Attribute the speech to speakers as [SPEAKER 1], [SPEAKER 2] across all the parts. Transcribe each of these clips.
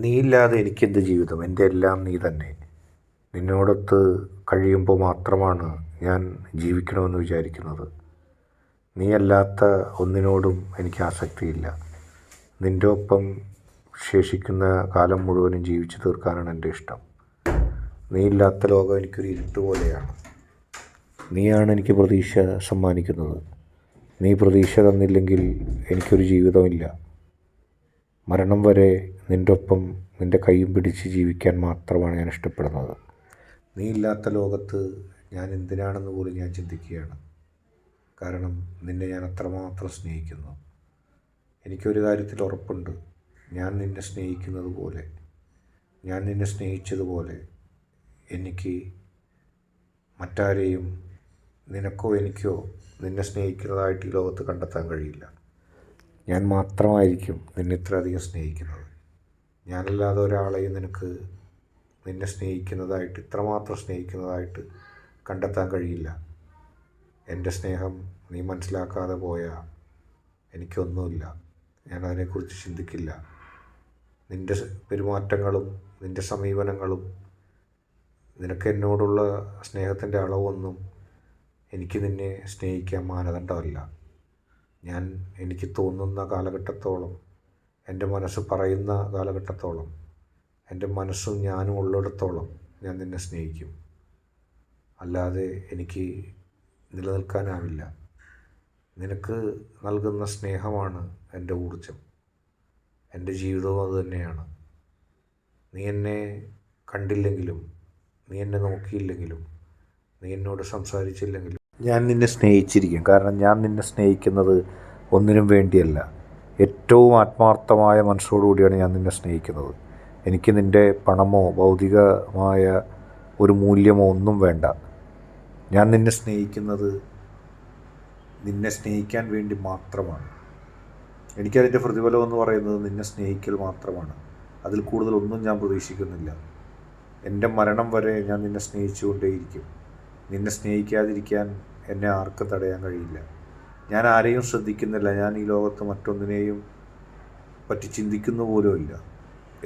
[SPEAKER 1] നീയില്ലാതെ എനിക്കെന്ത് ജീവിതം, എൻ്റെ എല്ലാം നീ തന്നെ. നിന്നോടൊത്ത് കഴിയുമ്പോൾ മാത്രമാണ് ഞാൻ ജീവിക്കണമെന്ന് വിചാരിക്കുന്നത്. നീയല്ലാത്ത ഒന്നിനോടും എനിക്ക് ആസക്തിയില്ല. നിൻ്റെ ഒപ്പം ശേഷിക്കുന്ന കാലം മുഴുവനും ജീവിച്ചു തീർക്കാനാണ് എൻ്റെ ഇഷ്ടം. നീയില്ലാത്ത ലോകം എനിക്കൊരു ഇരുട്ട് പോലെയാണ്. നീയാണ് എനിക്ക് പ്രതീക്ഷ സമ്മാനിക്കുന്നത്. നീ പ്രതീക്ഷ തന്നില്ലെങ്കിൽ എനിക്കൊരു ജീവിതമില്ല. മരണം വരെ നിൻ്റെ ഒപ്പം നിൻ്റെ കൈയും പിടിച്ച് ജീവിക്കാൻ മാത്രമാണ് ഞാൻ ഇഷ്ടപ്പെടുന്നത്. നീ ഇല്ലാത്ത ലോകത്ത് ഞാൻ എന്തിനാണെന്ന് പോലും ഞാൻ ചിന്തിക്കുകയാണ്. കാരണം നിന്നെ ഞാൻ അത്രമാത്രം സ്നേഹിക്കുന്നു. എനിക്കൊരു കാര്യത്തിൽ ഉറപ്പുണ്ട്, ഞാൻ നിന്നെ സ്നേഹിക്കുന്നത് പോലെ, ഞാൻ നിന്നെ സ്നേഹിച്ചതുപോലെ എനിക്ക് മറ്റാരെയും, നിനക്കോ എനിക്കോ നിന്നെ സ്നേഹിക്കുന്നതായിട്ട് ഈ ലോകത്ത് കണ്ടെത്താൻ കഴിയില്ല. ഞാൻ മാത്രമായിരിക്കും നിന്നെ ഇത്രയധികം സ്നേഹിക്കുന്നത്. ഞാനല്ലാതെ ഒരാളെയും നിന്നെ സ്നേഹിക്കുന്നതായിട്ട്, ഇത്രമാത്രം സ്നേഹിക്കുന്നതായിട്ട് കണ്ടെത്താൻ കഴിയില്ല. എൻ്റെ സ്നേഹം നീ മനസ്സിലാക്കാതെ പോയാൽ എനിക്കൊന്നുമില്ല. ഞാൻ അതിനെക്കുറിച്ച് ചിന്തിക്കില്ല. നിൻ്റെ പെരുമാറ്റങ്ങളും നിൻ്റെ സമീപനങ്ങളും നിനക്ക് എന്നോടുള്ള സ്നേഹത്തിൻ്റെ അളവൊന്നും എനിക്ക് നിന്നെ സ്നേഹിക്കാൻ മാനദണ്ഡമല്ല. എനിക്ക് തോന്നുന്ന കാലഘട്ടത്തോളം, എൻ്റെ മനസ്സ് പറയുന്ന കാലഘട്ടത്തോളം, എൻ്റെ മനസ്സും ഞാനും ഉള്ളിടത്തോളം ഞാൻ നിന്നെ സ്നേഹിക്കും. അല്ലാതെ എനിക്ക് നിലനിൽക്കാനാവില്ല. നിനക്ക് നൽകുന്ന സ്നേഹമാണ് എൻ്റെ ഊർജം, എൻ്റെ ജീവിതവും അതുതന്നെയാണ്. നീ എന്നെ കണ്ടില്ലെങ്കിലും, നീ എന്നെ നോക്കിയില്ലെങ്കിലും, നീ എന്നോട് സംസാരിച്ചില്ലെങ്കിലും ഞാൻ നിന്നെ സ്നേഹിച്ചിരിക്കും. കാരണം ഞാൻ നിന്നെ സ്നേഹിക്കുന്നത് ഒന്നിനും വേണ്ടിയല്ല. ഏറ്റവും ആത്മാർത്ഥമായ മനസ്സോടുകൂടിയാണ് ഞാൻ നിന്നെ സ്നേഹിക്കുന്നത്. എനിക്ക് നിൻ്റെ പണമോ ഭൗതികമായ ഒരു മൂല്യമോ ഒന്നും വേണ്ട. ഞാൻ നിന്നെ സ്നേഹിക്കുന്നത് നിന്നെ സ്നേഹിക്കാൻ വേണ്ടി മാത്രമാണ്. എനിക്കതിൻ്റെ പ്രതിഫലമെന്ന് പറയുന്നത് നിന്നെ സ്നേഹിക്കൽ മാത്രമാണ്. അതിൽ കൂടുതലൊന്നും ഞാൻ പ്രതീക്ഷിക്കുന്നില്ല. എൻ്റെ മരണം വരെ ഞാൻ നിന്നെ സ്നേഹിച്ചുകൊണ്ടേയിരിക്കും. നിന്നെ സ്നേഹിക്കാതിരിക്കാൻ എന്നെ ആർക്കും തടയാൻ കഴിയില്ല. ഞാൻ ആരെയും ശ്രദ്ധിക്കുന്നില്ല. ഞാൻ ഈ ലോകത്ത് മറ്റൊന്നിനെയും പറ്റി ചിന്തിക്കുന്ന പോലുമില്ല.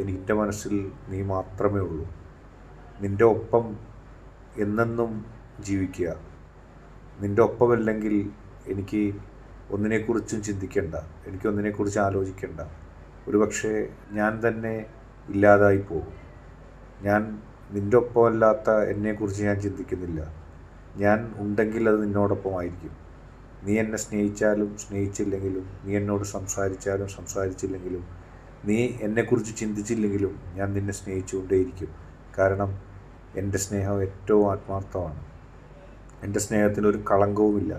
[SPEAKER 1] എൻ്റെ മനസ്സിൽ നീ മാത്രമേ ഉള്ളൂ. നിൻ്റെ ഒപ്പം എന്നെന്നും ജീവിക്കുക. നിൻ്റെ ഒപ്പമല്ലെങ്കിൽ എനിക്ക് ഒന്നിനെക്കുറിച്ചും ചിന്തിക്കേണ്ട, എനിക്കൊന്നിനെക്കുറിച്ച് ആലോചിക്കേണ്ട. ഒരുപക്ഷെ ഞാൻ തന്നെ ഇല്ലാതായി പോകും. ഞാൻ നിൻ്റെ ഒപ്പമല്ലാത്ത എന്നെക്കുറിച്ച് ഞാൻ ചിന്തിക്കുന്നില്ല. ഞാൻ ഉണ്ടെങ്കിൽ അത് നിന്നോടൊപ്പമായിരിക്കും. നീ എന്നെ സ്നേഹിച്ചാലും സ്നേഹിച്ചില്ലെങ്കിലും, നീ എന്നോട് സംസാരിച്ചാലും സംസാരിച്ചില്ലെങ്കിലും, നീ എന്നെക്കുറിച്ച് ചിന്തിച്ചില്ലെങ്കിലും ഞാൻ നിന്നെ സ്നേഹിച്ചുകൊണ്ടേയിരിക്കും. കാരണം എൻ്റെ സ്നേഹം ഏറ്റവും ആത്മാർത്ഥമാണ്. എൻ്റെ സ്നേഹത്തിനൊരു കളങ്കവുമില്ല.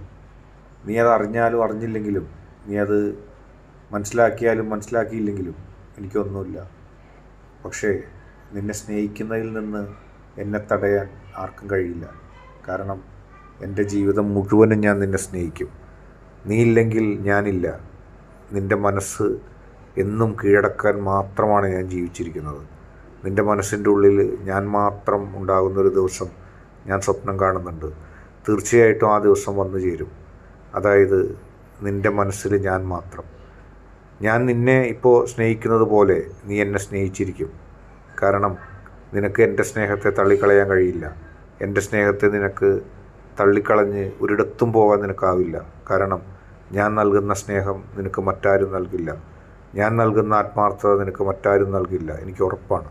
[SPEAKER 1] നീ അത് അറിഞ്ഞാലും അറിഞ്ഞില്ലെങ്കിലും, നീ അത് മനസ്സിലാക്കിയാലും മനസ്സിലാക്കിയില്ലെങ്കിലും എനിക്കൊന്നുമില്ല. പക്ഷേ നിന്നെ സ്നേഹിക്കുന്നതിൽ നിന്ന് എന്നെ തടയാൻ ആർക്കും കഴിയില്ല. കാരണം എൻ്റെ ജീവിതം മുഴുവനും ഞാൻ നിന്നെ സ്നേഹിക്കും. നീ ഇല്ലെങ്കിൽ ഞാനില്ല. നിൻ്റെ മനസ്സ് എന്നും കീഴടക്കാൻ മാത്രമാണ് ഞാൻ ജീവിച്ചിരിക്കുന്നത്. നിൻ്റെ മനസ്സിൻ്റെ ഉള്ളിൽ ഞാൻ മാത്രം ഉണ്ടാകുന്നൊരു ദിവസം ഞാൻ സ്വപ്നം കാണുന്നുണ്ട്. തീർച്ചയായിട്ടും ആ ദിവസം വന്നു ചേരും. അതായത് നിൻ്റെ മനസ്സിൽ ഞാൻ മാത്രം. ഞാൻ നിന്നെ ഇപ്പോൾ സ്നേഹിക്കുന്നത് പോലെ നീ എന്നെ സ്നേഹിച്ചിരിക്കും. കാരണം നിനക്ക് എൻ്റെ സ്നേഹത്തെ തള്ളിക്കളയാൻ കഴിയില്ല. എൻ്റെ സ്നേഹത്തെ നിനക്ക് തള്ളിക്കളഞ്ഞ് ഒരിടത്തും പോകാൻ നിനക്കാവില്ല. കാരണം ഞാൻ നൽകുന്ന സ്നേഹം നിനക്ക് മറ്റാരും നൽകില്ല. ഞാൻ നൽകുന്ന ആത്മാർത്ഥത നിനക്ക് മറ്റാരും നൽകില്ല. എനിക്ക് ഉറപ്പാണ്.